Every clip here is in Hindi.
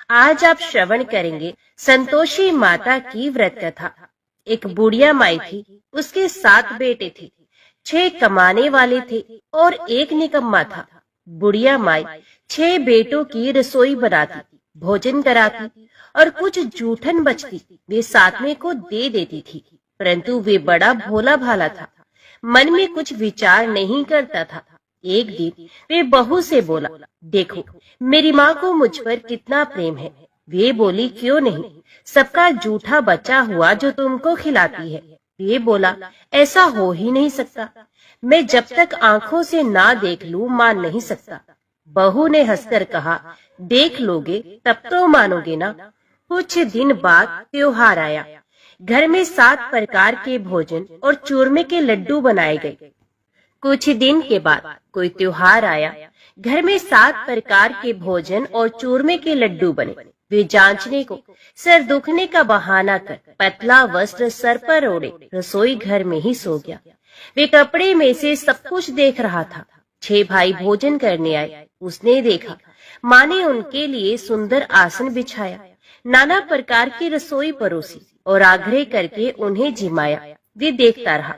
आज आप श्रवण करेंगे संतोषी माता की व्रत कथा। एक बुढ़िया माई थी, उसके 7 बेटे थे। 6 कमाने वाले थे और एक निकम्मा था। बुढ़िया माई 6 बेटों की रसोई बनाती, भोजन कराती और कुछ जूठन बचती वे सातवें को दे देती थी। परंतु वे बड़ा भोला भाला था, मन में कुछ विचार नहीं करता था। एक दिन वे बहू से बोला, देखो मेरी माँ को मुझ पर कितना प्रेम है। वे बोली, क्यों नहीं, सबका जूठा बचा हुआ जो तुमको खिलाती है। वे बोला, ऐसा हो ही नहीं सकता, मैं जब तक आंखों से ना देख लूं मान नहीं सकता। बहू ने हंसकर कहा, देख लोगे तब तो मानोगे ना। कुछ दिन बाद त्योहार आया। घर में 7 प्रकार के भोजन और चूरमे के लड्डू बनाए गए। कुछ दिन के बाद कोई त्योहार आया। घर में 7 प्रकार के भोजन और चूरमे के लड्डू बने। वे जांचने को सर दुखने का बहाना कर पतला वस्त्र सर पर ओढ़े रसोई घर में ही सो गया। वे कपड़े में से सब कुछ देख रहा था। 6 भाई भोजन करने आए। उसने देखा माँ ने उनके लिए सुंदर आसन बिछाया, नाना प्रकार की रसोई परोसी और आग्रह करके उन्हें जिमाया। वे देखता रहा।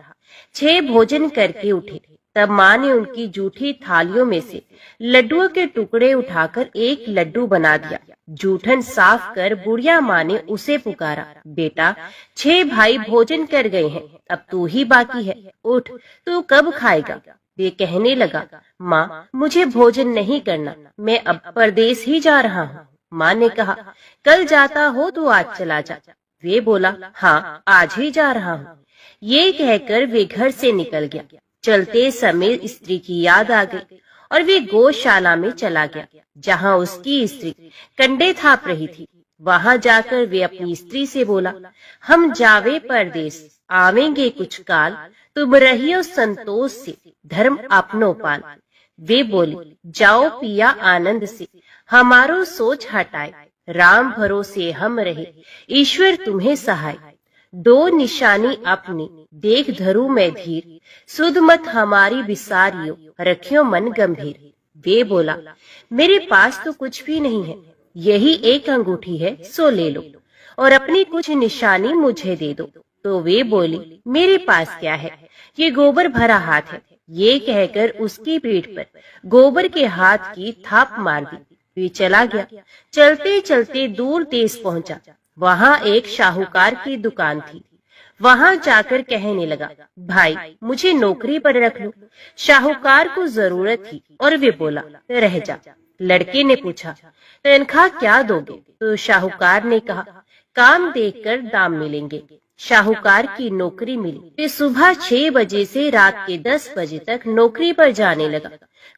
6 भोजन करके उठे, तब माँ ने उनकी जूठी थालियों में से लड्डुओं के टुकड़े उठाकर एक लड्डू बना दिया। जूठन साफ कर बुढ़िया माँ ने उसे पुकारा, बेटा 6 भाई भोजन कर गए हैं, अब तू ही बाकी है, उठ, तू कब खाएगा। वे कहने लगा, माँ मुझे भोजन नहीं करना, मैं अब परदेश ही जा रहा हूँ। माँ ने कहा, कल जाता हो तो आज चला जा। वे बोला, हाँ आज ही जा रहा हूँ। ये कहकर वे घर से निकल गया। चलते समय स्त्री की याद आ गई और वे गौशाला में चला गया, जहाँ उसकी स्त्री कंडे थाप रही थी। वहां जाकर वे अपनी स्त्री से बोला, हम जावे परदेश, आवेंगे कुछ काल, तुम रहियो संतोष से, धर्म अपनो पाल। वे बोली, जाओ पिया आनंद से, हमारो सोच हटाए, राम भरोसे हम रहे, ईश्वर तुम्हें सहाय। 2 निशानी अपनी देख धरू मैं धीर, सुध मत हमारी विसारियो, रखियो मन गंभीर। वे बोला, मेरे पास तो कुछ भी नहीं है, यही एक अंगूठी है, सो ले लो और अपनी कुछ निशानी मुझे दे दो। तो वे बोली, मेरे पास क्या है, ये गोबर भरा हाथ है। ये कहकर उसकी पीठ पर गोबर के हाथ की थाप मार दी। वे चला गया। चलते चलते दूर देश पहुंचा। वहां एक शाहूकार की दुकान थी। वहां जाकर कहने लगा, भाई मुझे नौकरी पर रख लो। शाहूकार को जरूरत थी और वे बोला, रह जा। लड़के ने पूछा, तनख्वाह क्या दोगे? तो शाहूकार ने कहा, काम देखकर दाम मिलेंगे। शाहूकार की नौकरी मिली। वे सुबह 6 बजे से रात के 10 बजे तक नौकरी पर जाने लगा।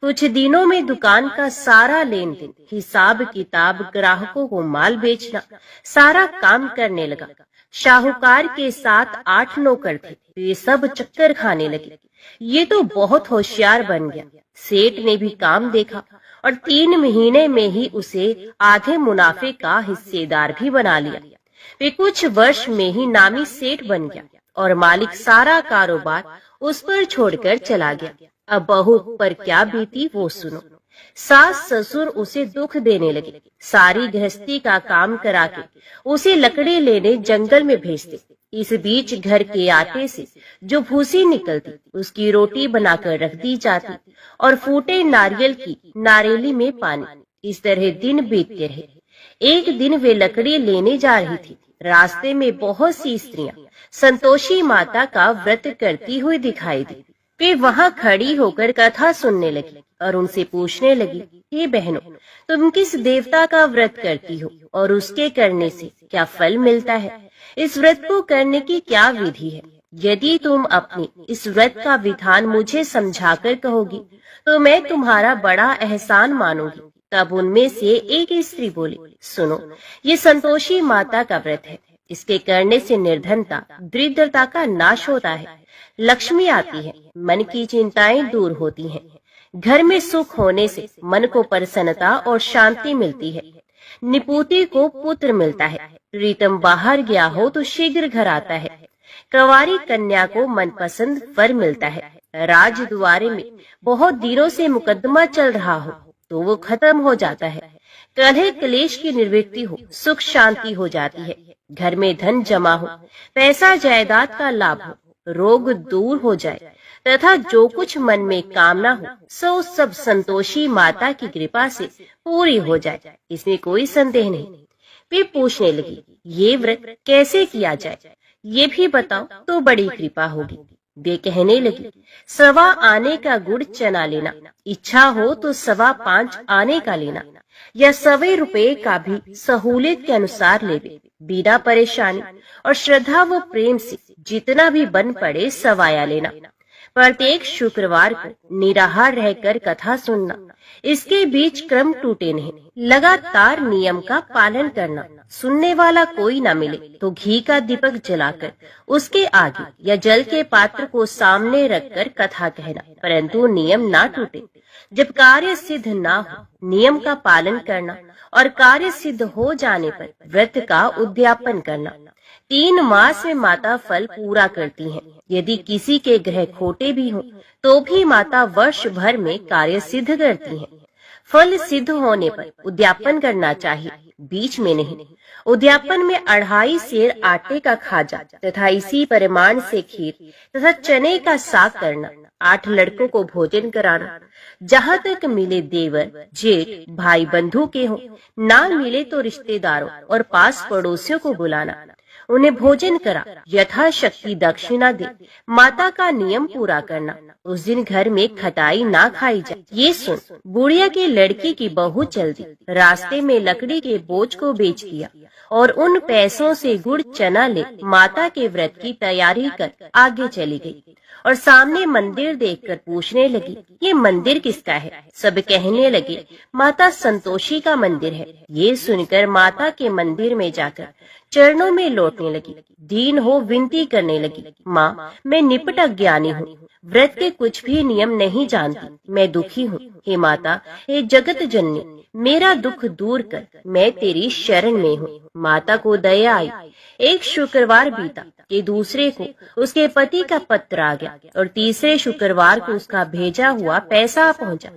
कुछ दिनों में दुकान का सारा लेन देन, हिसाब किताब, ग्राहकों को माल बेचना, सारा काम करने लगा। शाहूकार के साथ 8 नौकर थे। वे सब चक्कर खाने लगे। ये तो बहुत होशियार बन गया। सेठ ने भी काम देखा और 3 महीने में ही उसे आधे मुनाफे का हिस्सेदार भी बना लिया। वे कुछ वर्ष में ही नामी सेठ बन गया और मालिक सारा कारोबार उस पर छोड़कर चला गया। अब बहू पर क्या बीती वो सुनो। सास ससुर उसे दुख देने लगे। सारी गृहस्थी का काम करा के उसे लकड़ी लेने जंगल में भेजते। इस बीच घर के आटे से जो भूसी निकलती उसकी रोटी बनाकर रख दी जाती और फूटे नारियल की नारेली में पानी। इस तरह दिन बीतते रहे। एक दिन वे लकड़ी लेने जा रही थी। रास्ते में बहुत सी स्त्रियां संतोषी माता का व्रत करती हुई दिखाई दी। वे वहां खड़ी होकर कथा सुनने लगी और उनसे पूछने लगी, हे बहनों, तुम किस देवता का व्रत करती हो और उसके करने से क्या फल मिलता है? इस व्रत को करने की क्या विधि है? यदि तुम अपने इस व्रत का विधान मुझे समझाकर कहोगी तो मैं तुम्हारा बड़ा एहसान मानूंगी। तब उनमें से एक स्त्री बोली, सुनो, ये संतोषी माता का व्रत है। इसके करने से निर्धनता, दरिद्रता का नाश होता है, लक्ष्मी आती है, मन की चिंताएं दूर होती हैं, घर में सुख होने से मन को प्रसन्नता और शांति मिलती है, निपुति को पुत्र मिलता है, प्रीतम बाहर गया हो तो शीघ्र घर आता है, कंवारी कन्या को मनपसंद वर मिलता है, राजद्वारे में बहुत दिनों से मुकदमा चल रहा हो तो वो खत्म हो जाता है, कलह क्लेश की निवृत्ति हो, सुख शांति हो जाती है, घर में धन जमा हो, पैसा जायदाद का लाभ हो, रोग दूर हो जाए तथा जो कुछ मन में कामना हो सो सब संतोषी माता की कृपा से पूरी हो जाए, इसमें कोई संदेह नहीं। वे पूछने लगी, ये व्रत कैसे किया जाए, ये भी बताओ तो बड़ी कृपा होगी। वे कहने लगी, 1.25 आने का गुड़ चना लेना, इच्छा हो तो 5.25 आने का लेना, या 1.25 रुपए का भी सहूलियत के अनुसार लेवे, बिना परेशानी और श्रद्धा व प्रेम से जितना भी बन पड़े सवाया लेना। प्रत्येक शुक्रवार को निराहार रहकर कथा सुनना, इसके बीच क्रम टूटे नहीं, लगातार नियम का पालन करना। सुनने वाला कोई न मिले तो घी का दीपक जलाकर उसके आगे या जल के पात्र को सामने रखकर कथा कहना, परंतु नियम ना टूटे। जब कार्य सिद्ध ना हो नियम का पालन करना और कार्य सिद्ध हो जाने पर व्रत का उद्यापन करना। 3 मास में माता फल पूरा करती हैं। यदि किसी के ग्रह खोटे भी हों तो भी माता वर्ष भर में कार्य सिद्ध करती हैं। फल सिद्ध होने पर उद्यापन करना चाहिए, बीच में नहीं। उद्यापन में 2.5 सेर आटे का खाजा तथा इसी परिमाण से खीर तथा चने का साग करना, 8 लड़कों को भोजन कराना, जहाँ तक मिले देवर जेठ भाई बंधु के हों, ना मिले तो रिश्तेदारों और पास पड़ोसियों को बुलाना, उन्हें भोजन करा, यथाशक्ति दक्षिणा दे, माता का नियम पूरा करना। उस दिन घर में खटाई ना खाई जाए। ये सुन बुढ़िया के लड़की की बहू चल दी, रास्ते में लकड़ी के बोझ को बेच दिया और उन पैसों से गुड़ चना ले माता के व्रत की तैयारी कर आगे चली गई और सामने मंदिर देखकर पूछने लगी, ये मंदिर किसका है? सब कहने लगे, माता संतोषी का मंदिर है। ये सुनकर माता के मंदिर में जाकर चरणों में लौटने लगी, दीन हो विनती करने लगी, माँ मैं निपट अज्ञानी हूँ, व्रत के कुछ भी नियम नहीं जानती, मैं दुखी हूँ। हे माता, हे जगत जननी, मेरा दुख दूर कर, मैं तेरी शरण में हूँ। माता को दया आई। एक शुक्रवार बीता कि दूसरे को उसके पति का पत्र आ गया और तीसरे शुक्रवार को उसका भेजा हुआ पैसा पहुंचा।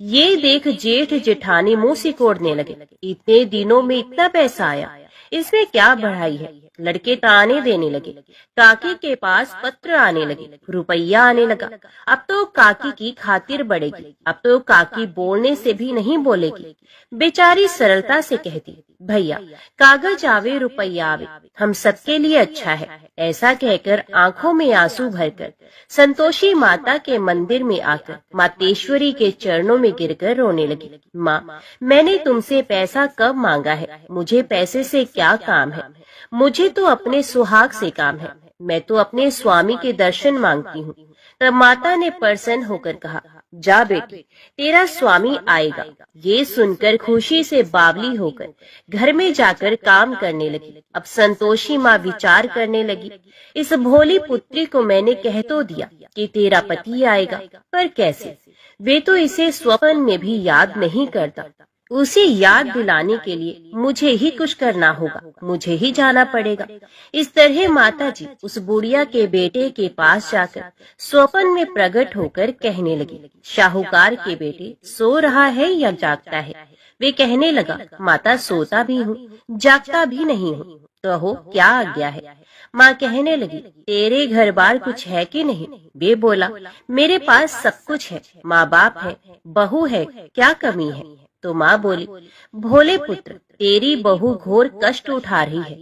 ये देख जेठ जेठानी मुंह सिकोड़ने लगे, इतने दिनों में इतना पैसा आया, इसमें क्या बढ़ाई है? लड़के ताने देने लगे, काकी के पास पत्र आने लगे, रुपया आने लगा। अब तो काकी की खातिर बढ़ेगी, अब तो काकी बोलने से भी नहीं बोलेगी। बेचारी सरलता से कहती, भैया कागज आवे रुपया आवे, हम सबके लिए अच्छा है। ऐसा कहकर आंखों में आंसू भरकर संतोषी माता के मंदिर में आकर मातेश्वरी के चरणों में गिरकर रोने लगी। माँ, मैंने तुमसे पैसा कब मांगा है? मुझे पैसे से क्या काम है? मुझे तो अपने सुहाग से काम है, मैं तो अपने स्वामी के दर्शन मांगती हूँ। तब माता ने प्रसन्न होकर कहा, जा बेटी, तेरा स्वामी आएगा। ये सुनकर खुशी से बावली होकर घर में जाकर काम करने लगी। अब संतोषी माँ विचार करने लगी, इस भोली पुत्री को मैंने कह तो दिया कि तेरा पति आएगा, पर कैसे? वे तो इसे स्वप्न में भी याद नहीं करता। उसे याद दिलाने के लिए मुझे ही कुछ करना होगा, मुझे ही जाना पड़ेगा। इस तरह माता जी उस बुढ़िया के बेटे के पास जाकर स्वप्न में प्रकट होकर कहने लगी, शाहूकार के बेटे सो रहा है या जागता है? वे कहने लगा, माता सोता भी हूँ, जागता भी नहीं हूँ, कहो क्या आज्ञा है? माँ कहने लगी, तेरे घर बार कुछ है कि नहीं? वे बोला, मेरे पास सब कुछ है, माँ बाप है, बहू है, क्या कमी है? तो माँ बोली, भोले पुत्र, तेरी बहू घोर कष्ट उठा रही है,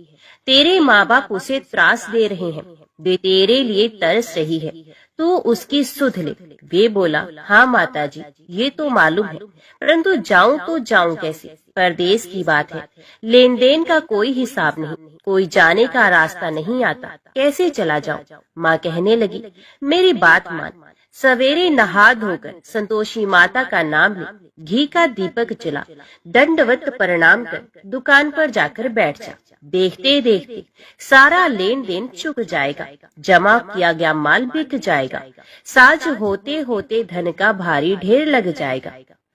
तेरे माँ बाप उसे त्रास दे रहे हैं, वे तेरे लिए तरस रही है, तू उसकी सुध ले। वे बोला, हाँ माता जी, ये तो मालूम है, परंतु जाऊं तो जाऊं कैसे? परदेश की बात है, लेन देन का कोई हिसाब नहीं, कोई जाने का रास्ता नहीं आता, कैसे चला जाऊं? माँ कहने लगी, मेरी बात मान, सवेरे नहा धोकर संतोषी माता का नाम ले, घी का दीपक जला, दंडवत प्रणाम कर दुकान पर जाकर बैठ जा। देखते देखते सारा लेन देन चुक जाएगा, जमा किया गया माल बिक जाएगा, साज होते होते धन का भारी ढेर लग जाएगा।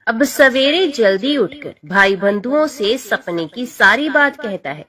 अब सवेरे जल्दी उठकर भाई बंधुओं से सपने की सारी बात कहता है।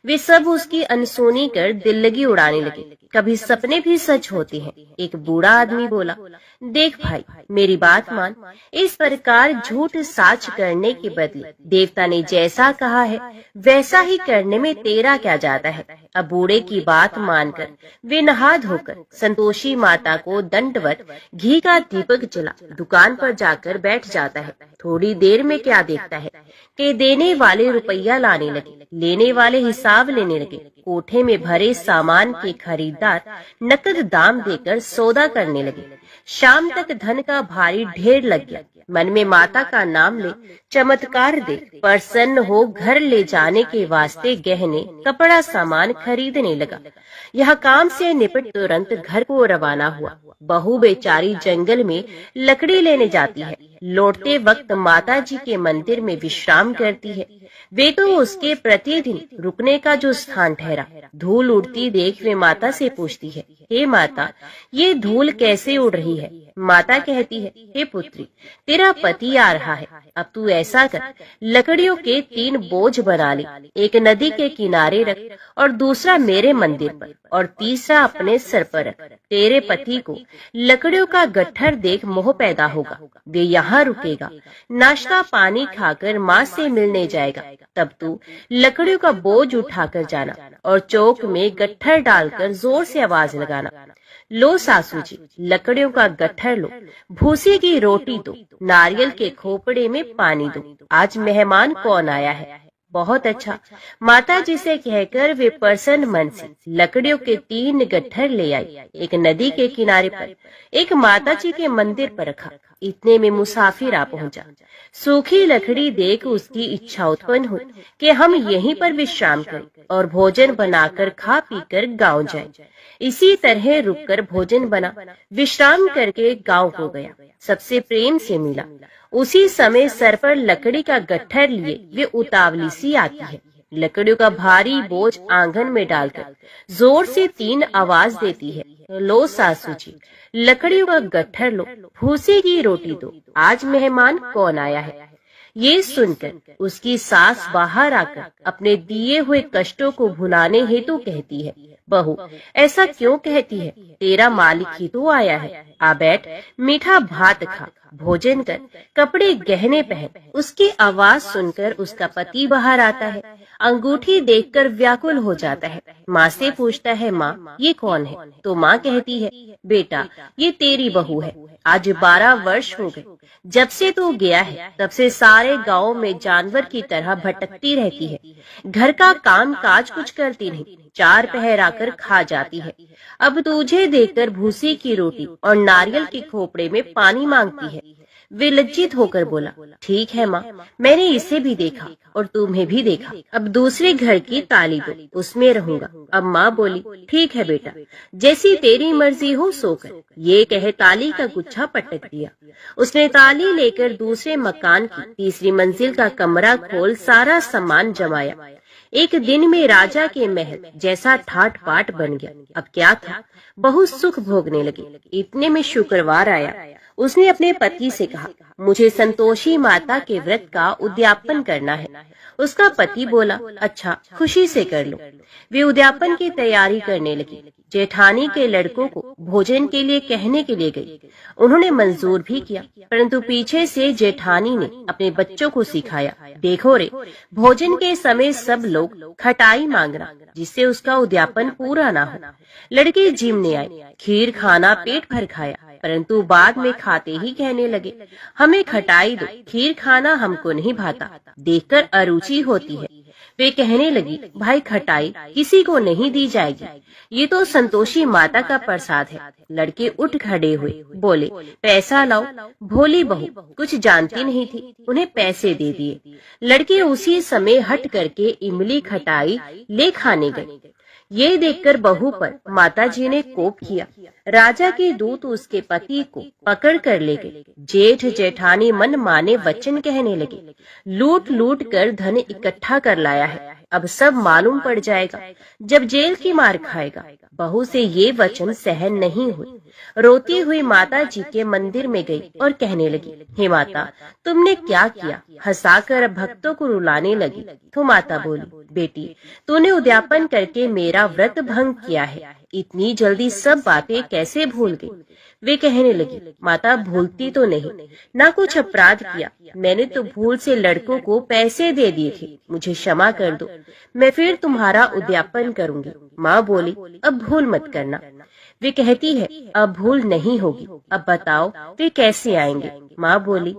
वे सब उसकी अनसुनी कर दिल लगी उड़ाने लगे। कभी सपने भी सच होते हैं। एक बूढ़ा आदमी बोला, देख भाई, मेरी बात मान। इस प्रकार झूठ साच करने के बदले देवता ने जैसा कहा है वैसा ही करने में तेरा क्या जाता है। अब बूढ़े की बात मानकर वे नहा धोकर संतोषी माता को दंडवत घी का दीपक जला दुकान पर जाकर बैठ जाता है। थोड़ी देर में क्या देखता है कि देने वाले रुपया लाने लगे, लेने वाले हिसाब लेने लगे। कोठे में भरे सामान के खरीदार नकद दाम देकर सौदा करने लगे। शाम तक धन का भारी ढेर लग गया। मन में माता का नाम ले, चमत्कार देख प्रसन्न हो घर ले जाने के वास्ते गहने कपड़ा सामान खरीदने लगा। यह काम से निपट तुरंत घर को रवाना हुआ। बहू बेचारी जंगल में लकड़ी लेने जाती है। लौटते वक्त माता जी के मंदिर में विश्राम करती है। वे तो उसके प्रतिदिन रुकने का जो स्थान ठहरा। धूल उड़ती देख वे माता से पूछती है, हे माता, ये धूल कैसे उड़ रही है? माता कहती है, हे पुत्री, तेरा पति आ रहा है। अब तू ऐसा कर, लकड़ियों के 3 बोझ बना ले। एक नदी के किनारे रख और दूसरा मेरे मंदिर पर और तीसरा अपने सर पर रख। तेरे पति को लकड़ियों का गट्ठर देख मोह पैदा होगा। वे यहाँ रुकेगा, नाश्ता पानी खाकर माँ से मिलने जाएगा। तब तू लकड़ियों का बोझ उठाकर जाना और चौक में गट्ठर डालकर जोर से आवाज लगाना, लो सासू जी, लकड़ियों का गट्ठर लो, भूसी की रोटी दो, नारियल के खोपड़े में पानी दो। आज मेहमान कौन आया है? बहुत अच्छा। माता जी से कहकर वे प्रसन्न मन से लकड़ियों के 3 गट्ठर ले आई। एक नदी के किनारे पर, एक माता जी के मंदिर पर रखा। इतने में मुसाफिर आ पहुंचा। सूखी लकड़ी देख उसकी इच्छा उत्पन्न हुई कि हम यहीं पर विश्राम करें और भोजन बनाकर खा पीकर गांव जाएं। इसी तरह रुककर भोजन बना, विश्राम करके गांव को गया। सबसे प्रेम से मिला। उसी समय सर पर लकड़ी का गट्ठर लिए वे उतावली सी आती है। लकड़ियों का भारी बोझ आंगन में डालकर जोर से 3 आवाज देती है, लो सासू जी, लकड़ियों का गट्ठर लो, भूसे की रोटी दो, आज मेहमान कौन आया है? ये सुनकर उसकी सास बाहर आकर अपने दिए हुए कष्टों को भुलाने हेतु कहती है, बहू, ऐसा क्यों कहती है? तेरा मालिक ही तो आया है। आ बैठ, मीठा भात खा, भोजन कर, कपड़े गहने पहन। उसकी आवाज सुनकर उसका पति बाहर आता है। अंगूठी देखकर व्याकुल हो जाता है। माँ से पूछता है, माँ, ये कौन है? तो माँ कहती है, बेटा, ये तेरी बहू है। आज 12 वर्ष हो गए जब से तू गया है। तब से सारे गांव में जानवर की तरह भटकती रहती है। घर का काम काज कुछ करती नहीं, 4 पहर आकर खा जाती है। अब तुझे देखकर भूसी की रोटी और नारियल के खोपड़े में पानी मांगती है। वे लज्जित होकर बोला, ठीक है माँ, मैंने इसे भी देखा और तुम्हें भी देखा। अब दूसरे घर की ताली दो, उसमें रहूंगा। अब माँ बोली, ठीक है बेटा, जैसी तेरी मर्जी हो सो कर। ये कहे ताली का गुच्छा पटक दिया। उसने ताली लेकर दूसरे मकान की 3री मंजिल का कमरा खोल सारा सामान जमाया। एक दिन में राजा के महल जैसा ठाट पाट बन गया। अब क्या था, बहुत सुख भोगने लगे। इतने में शुक्रवार आया। उसने अपने पति से कहा, मुझे संतोषी माता के व्रत का उद्यापन करना है। उसका पति बोला, अच्छा, खुशी से कर लो। वे उद्यापन की तैयारी करने लगी। जेठानी के लड़कों को भोजन के लिए कहने के लिए गई। उन्होंने मंजूर भी किया, परंतु पीछे से जेठानी ने अपने बच्चों को सिखाया, देखो रे, भोजन के समय सब लोग खटाई मांगना, जिससे उसका उद्यापन पूरा ना हो। लड़के जिमने आए, खीर खाना पेट भर खाया, परंतु बाद में खाते ही कहने लगे, हमें खटाई दो, खीर खाना हमको नहीं भाता, देखकर अरुचि होती है। वे कहने लगी, भाई खटाई किसी को नहीं दी जाएगी, ये तो संतोषी माता का प्रसाद है। लड़के उठ खड़े हुए, बोले, पैसा लाओ। भोली बहू कुछ जानती नहीं थी, उन्हें पैसे दे दिए। लड़के उसी समय हट करके इमली खटाई ले खाने गए। ये देखकर बहू पर माताजी ने कोप किया। राजा के दूत उसके पति को पकड़ कर ले गए। जेठ जेठानी मन माने वचन कहने लगे, लूट लूट कर धन इकट्ठा कर लाया है, अब सब मालूम पड़ जाएगा, जब जेल की मार खाएगा। बहू से ये वचन सहन नहीं हुई। रोती हुई माता जी के मंदिर में गई और कहने लगी, हे माता, तुमने क्या किया? हंसाकर भक्तों को रुलाने लगी। तो माता बोली, बेटी, तूने उद्यापन करके मेरा व्रत भंग किया है। इतनी जल्दी सब बातें कैसे भूल गई? वे कहने लगी, माता भूलती तो नहीं, ना कुछ अपराध किया, मैंने तो भूल से लड़कों को पैसे दे दिए थे, मुझे क्षमा कर दो, मैं फिर तुम्हारा उद्यापन करूंगी। माँ बोली, अब भूल मत करना। वे कहती है, अब भूल नहीं होगी, अब बताओ वे कैसे आएंगे? माँ बोली,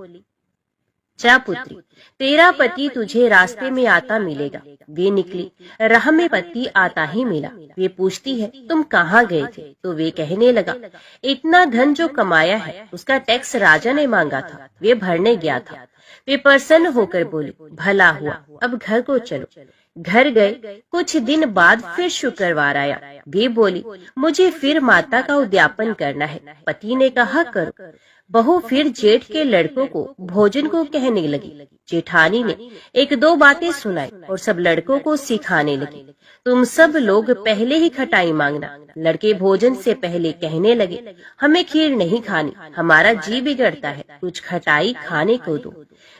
जा पुत्री, तेरा पति तुझे रास्ते में आता मिलेगा। वे निकली, राह में पति आता ही मिला। वे पूछती है, तुम कहाँ गए थे? तो वे कहने लगा, इतना धन जो कमाया है उसका टैक्स राजा ने मांगा था, वे भरने गया था। वे प्रसन्न होकर बोली, भला हुआ, अब घर को चलो। घर गए। कुछ दिन बाद फिर शुक्रवार आया। वे बोली, मुझे फिर माता का उद्यापन करना है। पति ने कहा, करो। बहू फिर जेठ के लड़कों को भोजन को कहने लगी। जेठानी ने एक दो बातें सुनाई और सब लड़कों को सिखाने लगी, तुम सब लोग पहले ही खटाई मांगना। लड़के भोजन से पहले कहने लगे, हमें खीर नहीं खानी, हमारा जी बिगड़ता है, कुछ खटाई खाने को दो।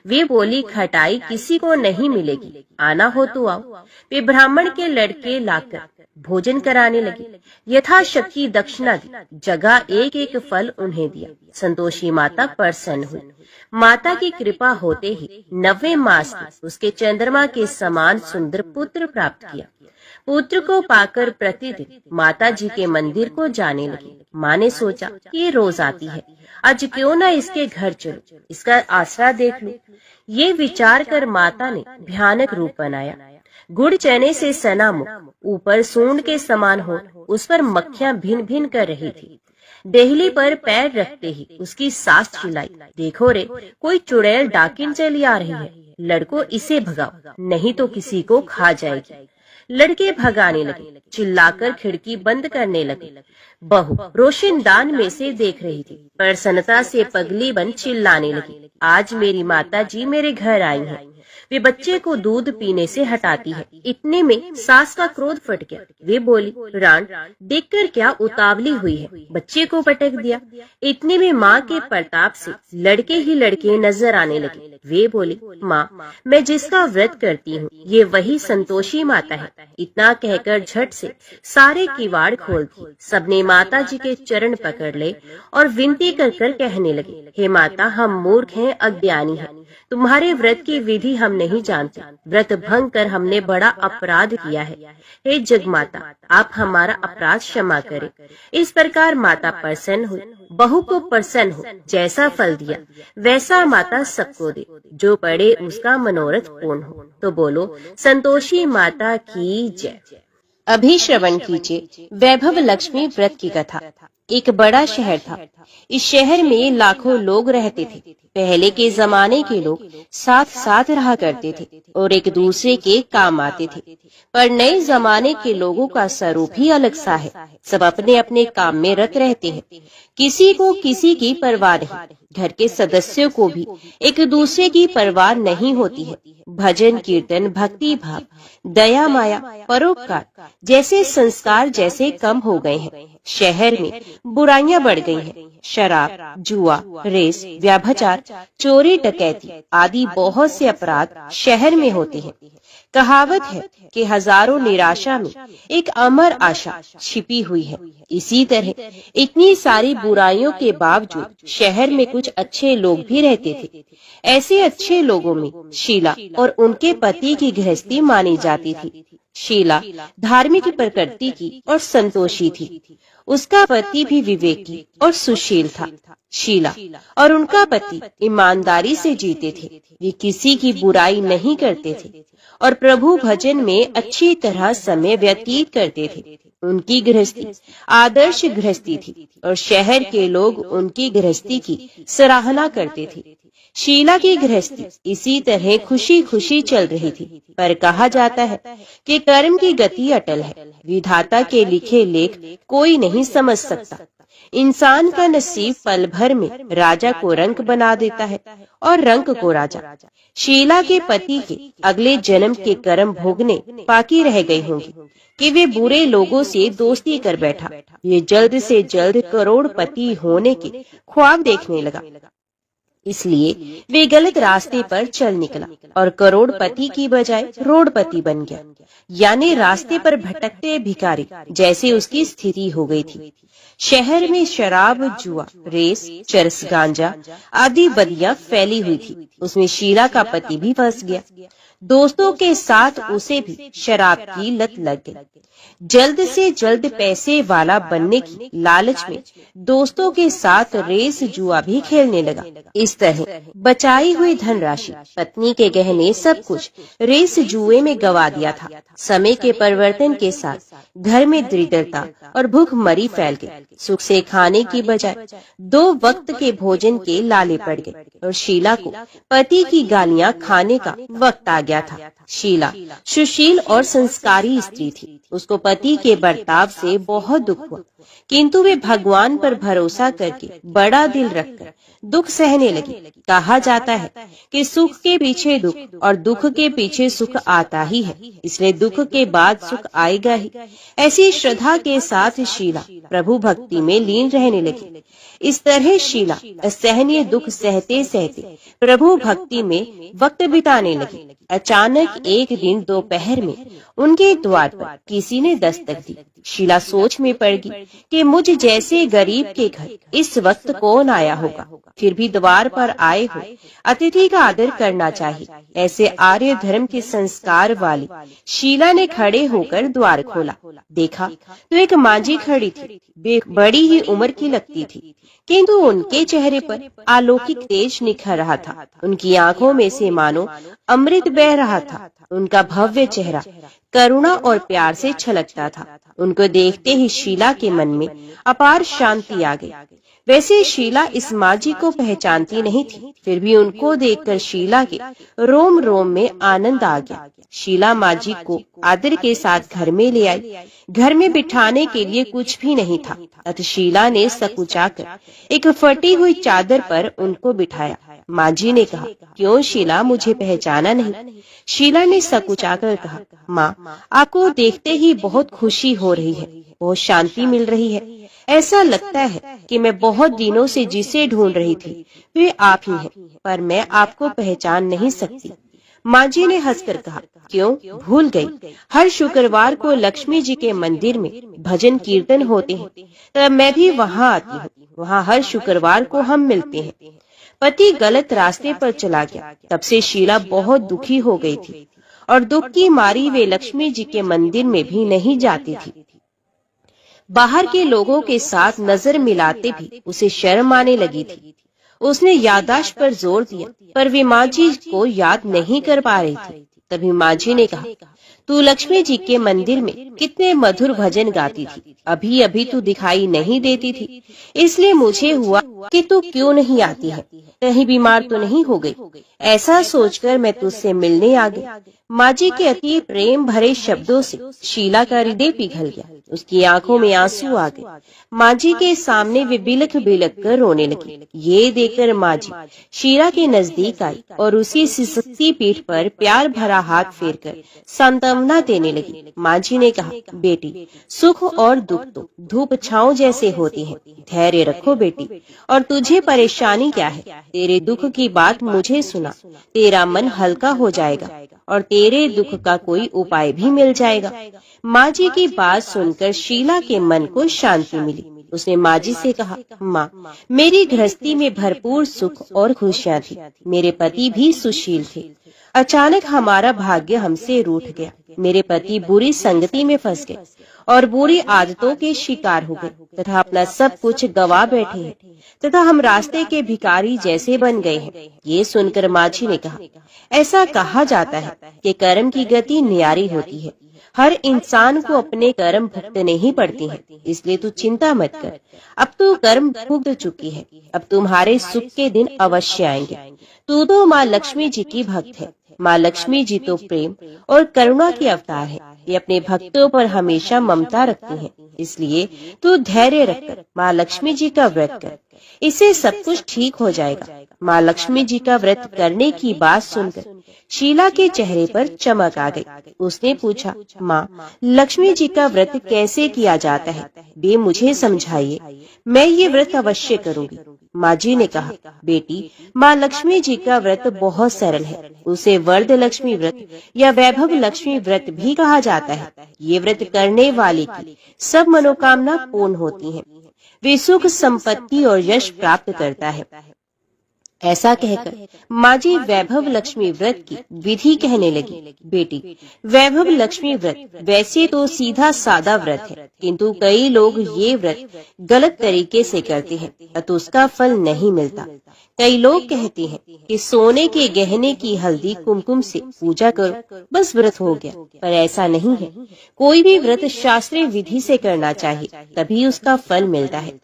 वे बोली, खटाई किसी को नहीं मिलेगी, आना हो तो आओ। वे ब्राह्मण के लड़के लाकर भोजन कराने लगे। यथाशक्ति दक्षिणा दी, जगह एक एक फल उन्हें दिया। संतोषी माता प्रसन्न हुई। माता की कृपा होते ही 9वें मास में उसके चंद्रमा के समान सुंदर पुत्र प्राप्त किया। पुत्र को पाकर प्रतिदिन माता जी के मंदिर को जाने लगी। माँ ने सोचा, ये रोज आती है, आज क्यों न इसके घर चलो, इसका आसरा देख लो। ये विचार कर माता ने भयानक रूप बनाया। गुड़ चने से सना मुख, ऊपर सूंड के समान हो, उस पर मक्खियां भिन भिन कर रही थी। देहली पर पैर रखते ही उसकी सांस चिल्लाई, देखो रे, कोई चुड़ैल डाकिन चली आ रही है, लड़को इसे भगाओ, नहीं तो किसी को खा जाएगी। लड़के भगाने लगे, चिल्लाकर खिड़की बंद करने लगे। बहू रोशनदान में से देख रही थी, प्रसन्नता से पगली बन चिल्लाने लगी, आज मेरी माता जी मेरे घर आई हैं। वे बच्चे को दूध पीने से हटाती है। इतने में सास का क्रोध फट गया। वे बोली, रान, देखकर क्या उतावली हुई है, बच्चे को पटक दिया। इतने में माँ के प्रताप से लड़के ही लड़के नजर आने लगे। वे बोली, माँ, मैं जिसका व्रत करती हूँ ये वही संतोषी माता है। इतना कहकर झट से सारे किवाड़ खोल दिए। सबने माता जी के चरण पकड़ ले और विनती कर कर कहने लगे, हे माता, हम मूर्ख हैं, अज्ञानी हैं, तुम्हारे व्रत की विधि हम नहीं जानते, व्रत भंग कर हमने बड़ा अपराध किया है। हे जगमाता, आप हमारा अपराध क्षमा करें। इस प्रकार माता प्रसन्न हुई। बहू को प्रसन्न हो, जैसा फल दिया वैसा माता सबको दे, जो पड़े उसका मनोरथ पूर्ण हो। तो बोलो, संतोषी माता की जय। अभी श्रवण कीजिए वैभव लक्ष्मी व्रत की कथा। एक बड़ा शहर था। इस शहर में लाखों लोग रहते थे। पहले के जमाने के लोग साथ साथ रहा करते थे और एक दूसरे के काम आते थे, पर नए जमाने के लोगों का स्वरूप ही अलग सा है। सब अपने अपने काम में रत रहते हैं, किसी को किसी की परवाह नहीं। घर के सदस्यों को भी एक दूसरे की परवाह नहीं होती है। भजन कीर्तन, भक्ति भाव, दया माया, परोपकार जैसे संस्कार जैसे कम हो गए हैं। शहर में बुराइयां बढ़ गई हैं। शराब, जुआ, रेस, व्यभिचार, चोरी, डकैती आदि बहुत से अपराध शहर में होते हैं। कहावत है कि हजारों निराशा में एक अमर आशा छिपी हुई है। इसी तरह इतनी सारी बुराइयों के बावजूद शहर में कुछ अच्छे लोग भी रहते थे। ऐसे अच्छे लोगों में शीला और उनके पति की गृहस्थी मानी जाती थी। शीला धार्मिक प्रकृति की और संतोषी थी। उसका पति भी विवेकी और सुशील था। शीला और उनका पति ईमानदारी से जीते थे। वे किसी की बुराई नहीं करते थे और प्रभु भजन में अच्छी तरह समय व्यतीत करते थे। उनकी गृहस्थी आदर्श गृहस्थी थी और शहर के लोग उनकी गृहस्थी की सराहना करते थे। शीला की गृहस्थी इसी तरह खुशी खुशी चल रही थी, पर कहा जाता है कि कर्म की गति अटल है। विधाता के लिखे लेख कोई नहीं समझ सकता। इंसान का नसीब पल भर में राजा को रंक बना देता है और रंक को राजा। शीला के पति के अगले जन्म के कर्म भोगने बाकी रह गए होंगे कि वे बुरे लोगों से दोस्ती कर बैठा। ये जल्द से जल्द करोड़पति होने के ख्वाब देखने लगा। इसलिए वे गलत रास्ते पर चल निकला और करोड़पति की बजाय रोडपति बन गया, यानी रास्ते पर भटकते भिखारी जैसे उसकी स्थिति हो गई थी। शहर में शराब, जुआ, रेस, चरस, गांजा आदि बदियां फैली हुई थी। उसमें शीला का पति भी फंस गया। दोस्तों के साथ उसे भी शराब की लत लग गई। जल्द से जल्द पैसे वाला बनने की लालच में दोस्तों के साथ रेस, जुआ भी खेलने लगा। इस तरह बचाई हुई धनराशि, पत्नी के गहने, सब कुछ रेस जुए में गवा दिया था। समय के परिवर्तन के साथ घर में दरिद्रता और भूखमरी फैल गई। सुख से खाने की बजाय 2 वक्त के भोजन के लाले पड़ गए और शीला को पति की गालियां खाने का वक्त आ गया था। शीला सुशील और संस्कारी स्त्री थी। उसको पति के बर्ताव से बहुत दुख हुआ, किंतु वे भगवान पर भरोसा करके बड़ा दिल रखकर दुख सहने लगी। कहा जाता है कि सुख के पीछे दुख और दुख के पीछे सुख आता ही है, इसलिए दुख के बाद सुख आएगा ही। ऐसी श्रद्धा के साथ शीला प्रभु भक्ति में लीन रहने लगी। इस तरह शीला असहनीय दुख सहते सहते प्रभु भक्ति में वक्त बिताने लगी। अचानक एक दिन दोपहर में उनके द्वार पर किसी ने दस्तक दी। शीला सोच में पड़ गई कि मुझ जैसे गरीब के घर इस वक्त कौन आया होगा। फिर भी द्वार पर आए हो अतिथि का आदर करना चाहिए। ऐसे आर्य धर्म के संस्कार वाली शीला ने खड़े होकर द्वार खोला। देखा तो एक मांझी खड़ी थी। वे बड़ी ही उम्र की लगती थी, किंतु उनके चेहरे पर अलौकिक तेज निखर रहा था। उनकी आंखों में से मानो अमृत बह रहा था। उनका भव्य चेहरा करुणा और प्यार से छलकता था। उनको देखते ही शीला के मन में अपार शांति आ गई। वैसे शीला इस मांझी को पहचानती नहीं थी, फिर भी उनको देखकर शीला के रोम रोम में आनंद आ गया। शीला मांझी को आदर के साथ घर में ले आई। घर में बिठाने के लिए कुछ भी नहीं था, अतः शीला ने सकुचाकर एक फटी हुई चादर पर उनको बिठाया। मांझी ने कहा, क्यों शीला, मुझे पहचाना नहीं? शीला ने सकुचाकर कहा, माँ, आपको देखते ही बहुत खुशी हो रही है, बहुत शांति मिल रही है। ऐसा लगता है कि मैं बहुत दिनों से जिसे ढूंढ रही थी वे आप ही हैं, पर मैं आपको पहचान नहीं सकती। मांझी ने हंसकर कहा, क्यों, भूल गई? हर शुक्रवार को लक्ष्मी जी के मंदिर में भजन कीर्तन होते हैं, तब मैं भी वहाँ आती हूँ। वहाँ हर शुक्रवार को हम मिलते हैं। पति गलत रास्ते पर चला गया। तब से शीला बहुत दुखी हो गई थी और दुख की मारी वे लक्ष्मी जी के मंदिर में भी नहीं जाती थी। बाहर के लोगों के साथ नजर मिलाते भी उसे शर्म आने लगी थी। उसने याददाश्त पर जोर दिया, पर वे मांझी को याद नहीं कर पा रही थी। तभी मांझी ने कहा, तू लक्ष्मी जी के मंदिर में कितने मधुर भजन गाती थी, अभी अभी तू दिखाई नहीं देती थी, इसलिए मुझे हुआ कि तू क्यों नहीं आती है, कहीं बीमार तो नहीं हो गई? ऐसा सोचकर मैं तुझसे मिलने आ गई। मांझी के अति प्रेम भरे शब्दों से शीला का हृदय पिघल गया। उसकी आंखों में आंसू आ गए। मांझी के सामने वे बिलख बिलख कर रोने लगी। ये देखकर मांझी शीला के नजदीक आई और उसी सिसकती पीठ पर प्यार भरा हाथ फेरकर सांत्वना देने लगी। मांझी ने कहा, बेटी, सुख और दुख तो धूप छांव जैसे होते हैं, धैर्य रखो बेटी। और तुझे परेशानी क्या है? तेरे दुख की बात मुझे सुना, तेरा मन हल्का हो जाएगा और तेरे दुख का कोई उपाय भी मिल जाएगा। मांझी की बात सुनकर शीला के मन को शांति मिली। उसने मांझी से कहा, माँ, मेरी गृहस्थी में भरपूर सुख और खुशियाँ थी। मेरे पति भी सुशील थे। अचानक हमारा भाग्य हमसे रूठ गया। मेरे पति बुरी संगति में फंस गए और बुरी आदतों के शिकार हो गए तथा अपना सब कुछ गवा बैठे हैं तथा हम रास्ते के भिखारी जैसे बन गए हैं। ये सुनकर मांझी ने कहा, ऐसा कहा जाता है कि कर्म की गति न्यारी होती है। हर इंसान को अपने कर्म भुगतने ही पड़ते हैं, इसलिए तू चिंता मत कर। अब तू कर्म भुगत चुकी है, अब तुम्हारे सुख के दिन अवश्य आएंगे। तू तो माँ लक्ष्मी जी की भक्त है। माँ लक्ष्मी जी तो प्रेम और करुणा की अवतार है। ये अपने भक्तों पर हमेशा ममता रखती हैं। इसलिए तू धैर्य रखकर माँ लक्ष्मी जी का व्रत कर, इससे सब कुछ ठीक हो जाएगा। माँ लक्ष्मी जी का व्रत करने की बात सुनकर शीला के चेहरे पर चमक आ गई। उसने पूछा, माँ, लक्ष्मी जी का व्रत कैसे किया जाता है? वे मुझे समझाइए, मैं ये व्रत अवश्य करूंगी। माँ जी ने कहा, बेटी, माँ लक्ष्मी जी का व्रत बहुत सरल है। उसे वरद लक्ष्मी व्रत या वैभव लक्ष्मी व्रत भी कहा जाता है। ये व्रत करने वाले की सब मनोकामना पूर्ण होती हैं। वे सुख, संपत्ति और यश प्राप्त करता है। ऐसा कहकर माँ जी वैभव लक्ष्मी व्रत की विधि कहने लगी। बेटी, वैभव लक्ष्मी व्रत वैसे तो सीधा सादा व्रत है, किंतु कई लोग ये व्रत गलत तरीके से करते हैं, अतः उसका फल नहीं मिलता। कई लोग कहते हैं कि सोने के गहने की हल्दी कुमकुम से पूजा करो, बस व्रत हो गया, पर ऐसा नहीं है। कोई भी व्रत शास्त्रीय विधि से करना चाहिए, तभी उसका फल मिलता है।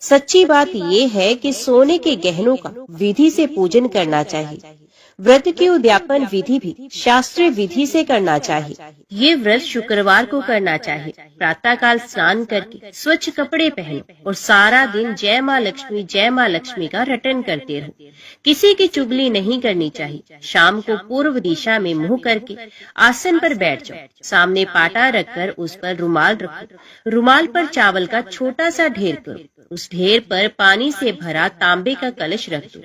सच्ची बात ये है कि सोने के गहनों का विधि से पूजन करना चाहिए। व्रत की उद्यापन विधि भी शास्त्रीय विधि से करना चाहिए। ये व्रत शुक्रवार को करना चाहिए। प्रातः काल स्नान करके स्वच्छ कपड़े पहनो और सारा दिन जय माँ लक्ष्मी का रटन करते रहो। किसी की चुगली नहीं करनी चाहिए। शाम को पूर्व दिशा में मुंह करके आसन पर बैठ जाओ। सामने पाटा रखकर उस पर रुमाल रखो। रुमाल पर चावल का छोटा सा ढेर करो। उस ढेर पर पानी से भरा तांबे का कलश रख दो।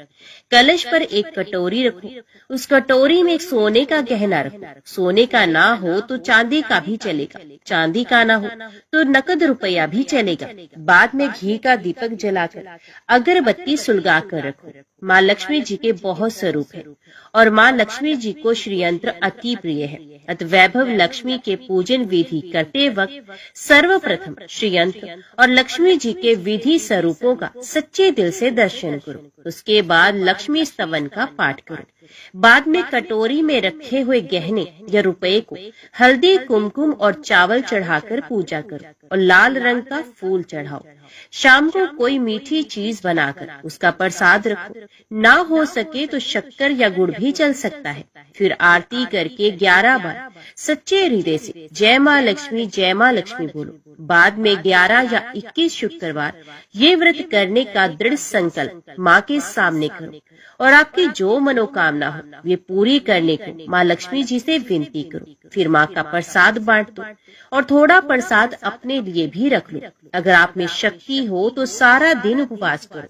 कलश पर एक कटोरी रखो। उस कटोरी में एक सोने का गहना रखो। सोने का ना हो तो चांदी का भी चलेगा। चांदी का ना हो तो नकद रुपया भी चलेगा। बाद में घी का दीपक जलाकर अगरबत्ती सुलगा कर रखो। माँ लक्ष्मी जी के बहुत स्वरूप है और माँ लक्ष्मी जी को श्रीयंत्र अति प्रिय है। अतः वैभव लक्ष्मी के पूजन विधि करते वक्त सर्वप्रथम श्रीयंत्र और लक्ष्मी जी के विधि स्वरूपों का सच्चे दिल से दर्शन करो। उसके बाद लक्ष्मी स्तवन का पाठ करो। बाद में कटोरी में रखे हुए गहने या रुपए को हल्दी, कुमकुम और चावल चढ़ाकर पूजा करो और लाल रंग का फूल चढ़ाओ। शाम को कोई मीठी चीज बनाकर उसका प्रसाद रखो। ना हो सके तो शक्कर या गुड़ भी चल सकता है। फिर आरती करके 11 बार सच्चे हृदय से जय माँ लक्ष्मी बोलो। बाद में 11 या 21 शुक्रवार ये व्रत करने का दृढ़ संकल्प माँ के सामने करो और आपकी जो मनोकामना हो वे पूरी करने को माँ लक्ष्मी जी से विनती करो। फिर माँ का प्रसाद बांट दो और थोड़ा प्रसाद अपने लिए भी रख लो। अगर आप में शक्ति हो तो सारा दिन उपवास करो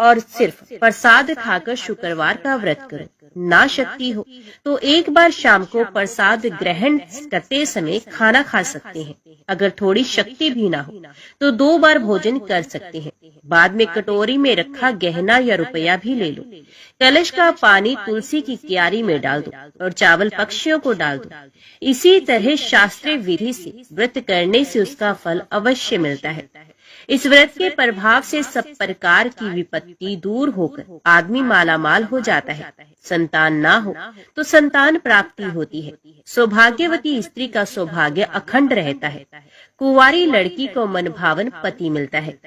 और सिर्फ प्रसाद खाकर शुक्रवार का व्रत करो। ना शक्ति हो तो एक बार शाम को प्रसाद ग्रहण करते समय खाना खा सकते हैं। अगर थोड़ी शक्ति भी ना हो तो 2 बार भोजन कर सकते हैं। बाद में कटोरी में रखा गहना या रुपया भी ले लो। कलश का पानी तुलसी की क्यारी में डाल दो और चावल पक्षियों को डाल दो। इसी तरह शास्त्रीय विधि से व्रत करने से उसका फल अवश्य मिलता है। इस व्रत के प्रभाव से सब प्रकार की विपत्ति दूर होकर आदमी मालामाल हो जाता है। संतान ना हो तो संतान प्राप्ति होती है। सौभाग्यवती स्त्री का सौभाग्य अखंड रहता है। कुंवारी लड़की को मनभावन पति मिलता है।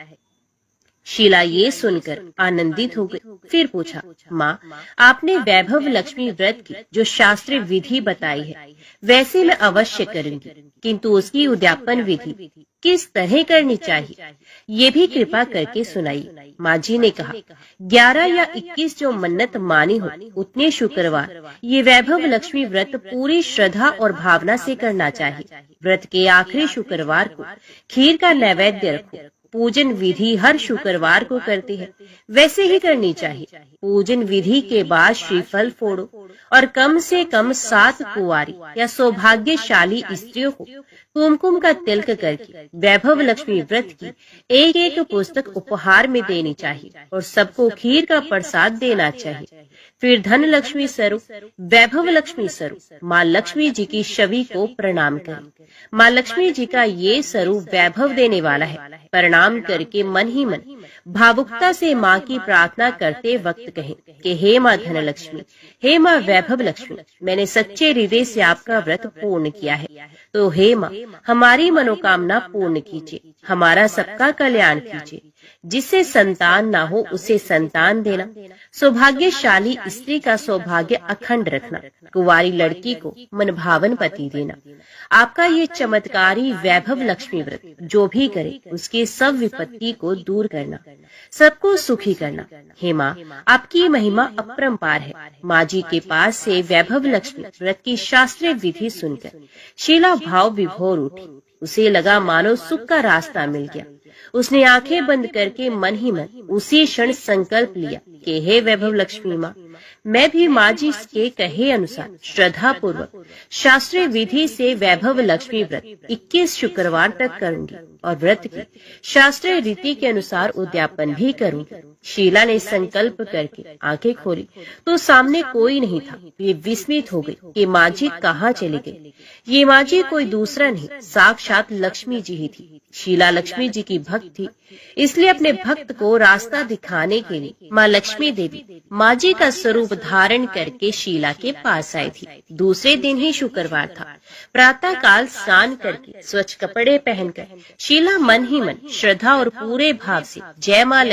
शीला ये सुनकर आनंदित हो गई। फिर पूछा, माँ, आपने वैभव लक्ष्मी व्रत की जो शास्त्रीय विधि बताई है वैसे मैं अवश्य करूंगी, किंतु उसकी उद्यापन विधि किस तरह करनी चाहिए ये भी कृपा करके सुनाइए। माँ जी ने कहा, 11 या 21 जो मन्नत मानी हो उतने शुक्रवार ये वैभव लक्ष्मी व्रत पूरी श्रद्धा और भावना से करना चाहिए। व्रत के आखिरी शुक्रवार को खीर का नैवेद्य रखो। पूजन विधि हर शुक्रवार को करते हैं वैसे ही करनी चाहिए। पूजन विधि के बाद श्रीफल फोड़ो और कम से कम 7 कुंवारी या सौभाग्यशाली स्त्रियों को कुमकुम का तिलक करके वैभव लक्ष्मी व्रत की एक पुस्तक उपहार में देनी चाहिए और सबको खीर का प्रसाद देना चाहिए। फिर धन लक्ष्मी स्वरूप वैभव लक्ष्मी स्वरूप माँ लक्ष्मी जी की छवि को प्रणाम करें। माँ लक्ष्मी जी का ये स्वरूप वैभव देने वाला है। प्रणाम करके मन ही मन भावुकता से माँ की प्रार्थना करते वक्त कहें कि हे माँ धन लक्ष्मी, हे माँ वैभव लक्ष्मी, मैंने सच्चे हृदय से आपका व्रत पूर्ण किया है, तो हे माँ हमारी मनोकामना पूर्ण कीजिए, हमारा सबका कल्याण कीजिए। जिससे संतान ना हो उसे संतान देना, सौभाग्यशाली स्त्री का सौभाग्य अखंड रखना, कुंवारी लड़की को मनभावन पति देना। आपका ये चमत्कारी वैभव लक्ष्मी व्रत जो भी करे उसके सब विपत्ति को दूर करना, सबको सुखी करना। हे माँ, आपकी महिमा अपरंपार है। माँ जी के पास से वैभव लक्ष्मी व्रत की शास्त्रीय विधि सुनकर शीला भाव विभोर उठी। उसे लगा मानो सुख का रास्ता मिल गया। उसने आंखें बंद करके मन ही मन उसी क्षण संकल्प लिया कि हे वैभव लक्ष्मी माँ, मैं भी माँ जी के कहे अनुसार श्रद्धा पूर्वक शास्त्रीय विधि से वैभव लक्ष्मी व्रत 21 शुक्रवार तक करूंगी और व्रत की शास्त्रीय रीति के अनुसार उद्यापन भी करूंगी। शीला ने संकल्प करके आंखें खोली तो सामने कोई नहीं था। वे विस्मित हो गई कि माँ जी कहाँ चली गई। ये माँ जी कोई दूसरा नहीं, साक्षात लक्ष्मी जी ही थी। शीला लक्ष्मी जी की भक्त थी, इसलिए अपने भक्त को रास्ता दिखाने के लिए माँ लक्ष्मी देवी माँ जी का स्वरूप धारण करके शीला के पास आई थी। दूसरे दिन ही शुक्रवार था। प्रातः काल स्नान करके स्वच्छ कपड़े पहनकर शीला मन ही मन श्रद्धा और पूरे भाव से जय माँ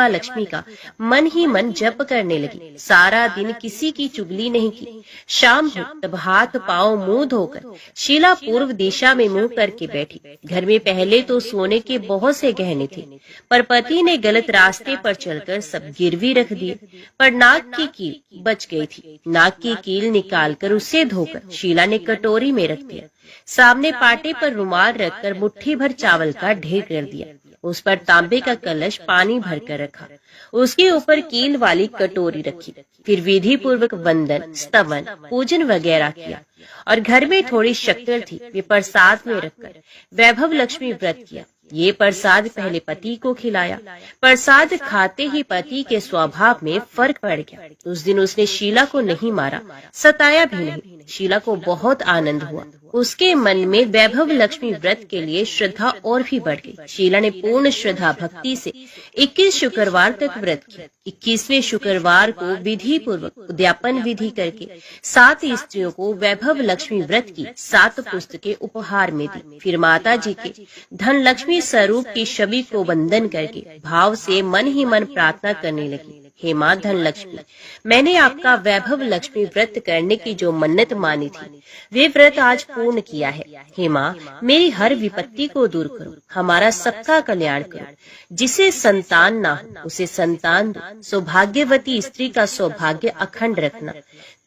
लक्ष्मी का मन ही मन जप करने लगी। सारा दिन किसी की चुगली नहीं की। शाम हो तब हाथ पांव मुंह धोकर शीला पूर्व दिशा में मुंह करके बैठी। घर में पहले तो सोने के बहुत से गहने थे, पर पति ने गलत रास्ते पर चलकर सब गिरवी रख दिए। पर नाक की कील बच गई थी। नाक की कील निकालकर उसे धोकर शीला ने कटोरी में रख दिया। सामने पाटे पर रुमाल रखकर मुट्ठी भर चावल का ढेर कर दिया। उस पर तांबे का कलश पानी भरकर रखा। उसके ऊपर कील वाली कटोरी रखी। फिर विधि पूर्वक वंदन, स्तवन, पूजन वगैरह किया और घर में थोड़ी शक्कर थी, वे प्रसाद में रखकर वैभव लक्ष्मी व्रत किया। ये प्रसाद पहले पति को खिलाया। प्रसाद खाते ही पति के स्वभाव में फर्क पड़ गया। उस दिन उसने शीला को नहीं मारा, सताया भी नहीं। शीला को बहुत आनंद हुआ। उसके मन में वैभव लक्ष्मी व्रत के लिए श्रद्धा और भी बढ़ गई। शीला ने पूर्ण श्रद्धा भक्ति से 21 शुक्रवार तक व्रत किया। 21वें शुक्रवार को विधि पूर्वक उद्यापन विधि करके 7 स्त्रियों को वैभव लक्ष्मी व्रत की 7 पुस्तकें उपहार में दी। फिर माता जी के धन लक्ष्मी स्वरूप की छवि को वंदन करके भाव से मन ही मन प्रार्थना करने लगी। हे माँ धन लक्ष्मी, मैंने आपका वैभव लक्ष्मी व्रत करने की जो मन्नत मानी थी, वे व्रत आज पूर्ण किया है। हे माँ, मेरी हर विपत्ति को दूर करो, हमारा सबका कल्याण करो। जिसे संतान ना हो उसे संतान दो। सौभाग्यवती स्त्री का सौभाग्य अखंड रखना।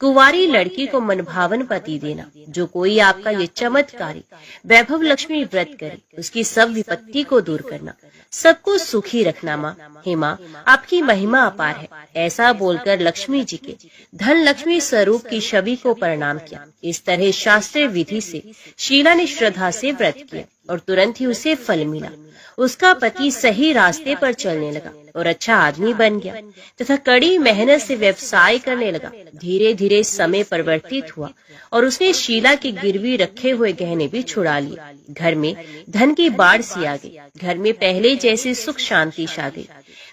कुंवारी लड़की को मनभावन पति देना। जो कोई आपका ये चमत्कारी वैभव लक्ष्मी व्रत करे, उसकी सब विपत्ति को दूर करना, सबको सुखी रखना। माँ, हे माँ, आपकी महिमा अपार है। ऐसा बोलकर लक्ष्मी जी के धन लक्ष्मी स्वरूप की छवि को प्रणाम किया। इस तरह शास्त्रीय विधि से शीला ने श्रद्धा से व्रत किया और तुरंत ही उसे फल मिला। उसका पति सही रास्ते पर चलने लगा और अच्छा आदमी बन गया तथा कड़ी मेहनत से व्यवसाय करने लगा। धीरे धीरे समय परिवर्तित हुआ और उसने शीला के गिरवी रखे हुए गहने भी छुड़ा लिए। घर में धन की बाढ़ सी आ गई। घर में पहले जैसे सुख शांति छा गई।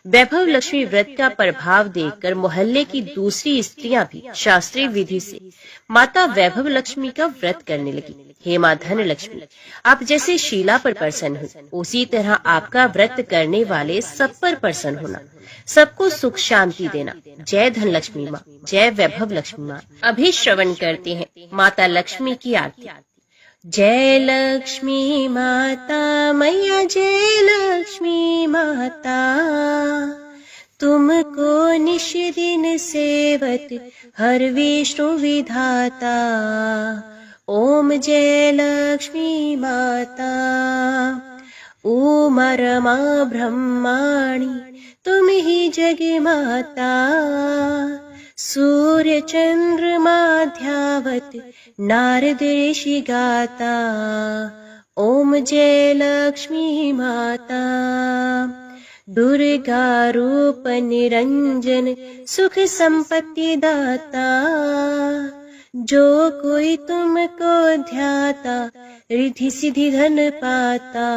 वैभव लक्ष्मी व्रत का प्रभाव देखकर मोहल्ले की दूसरी स्त्रियां भी शास्त्रीय विधि से माता वैभव लक्ष्मी का व्रत करने लगी। हे माँ धन लक्ष्मी, आप जैसे शीला पर प्रसन्न हुई, उसी तरह आपका व्रत करने वाले सब पर प्रसन्न होना, सबको सुख शांति देना। जय धन लक्ष्मी माँ, जय वैभव लक्ष्मी माँ। अभी श्रवण करते हैं माता लक्ष्मी की आरती। जय लक्ष्मी माता मैया, जय लक्ष्मी माता, तुमको निश दिन सेवत हर विष्णु विधाता। ओम जय लक्ष्मी माता, उमा रमा ब्रह्माणी, तुम ही जग माता। सूर्य चंद्रमा ध्यावत नारद ऋषि गाता। ओम जय लक्ष्मी माता, दुर्गा रूप निरंजन, सुख संपत्ति दाता। जो कोई तुमको ध्याता, रिद्धि सिद्धि धन पाता।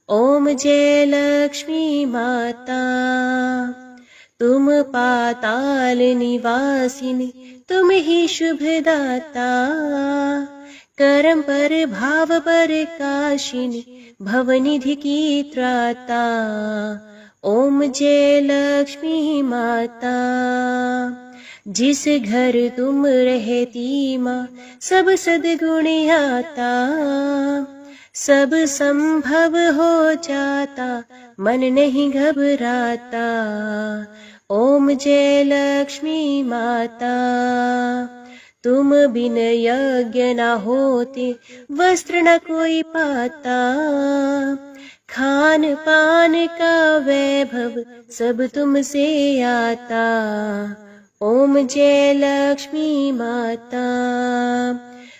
ओम जय लक्ष्मी माता, तुम पाताल निवासिनी, तुम ही शुभ दाता। कर्म पर भाव पर काशिनी, भवनिधि की त्राता। ओम जय लक्ष्मी माता, जिस घर तुम रहती माँ, सब सद्गुण आता। सब संभव हो जाता, मन नहीं घबराता। ओम जय लक्ष्मी माता, तुम बिन यज्ञ न होते, वस्त्र न कोई पाता। खान पान का वैभव सब तुमसे आता, ओम जय लक्ष्मी माता।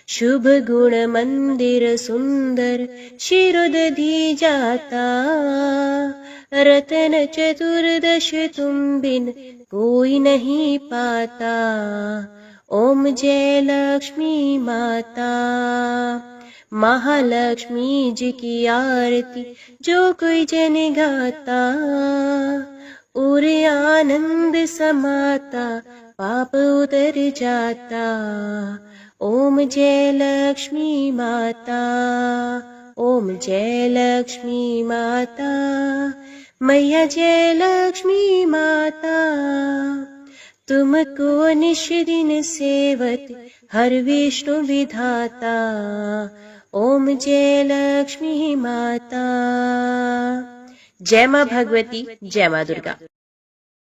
शुभ गुण मंदिर सुंदर शिरोदधि जाता, रतन चतुर्दश तुम बिन कोई नहीं पाता, ओम जय लक्ष्मी माता। महालक्ष्मी जी की आरती जो कोई जन गाता, और आनंद समाता पाप उतर जाता, ओम जय लक्ष्मी माता, ओम जय लक्ष्मी माता, मैया जय लक्ष्मी माता। तुमको निश दिन सेवत हर विष्णु विधाता, ओम जय लक्ष्मी माता। जय मां भगवती, जय मां दुर्गा।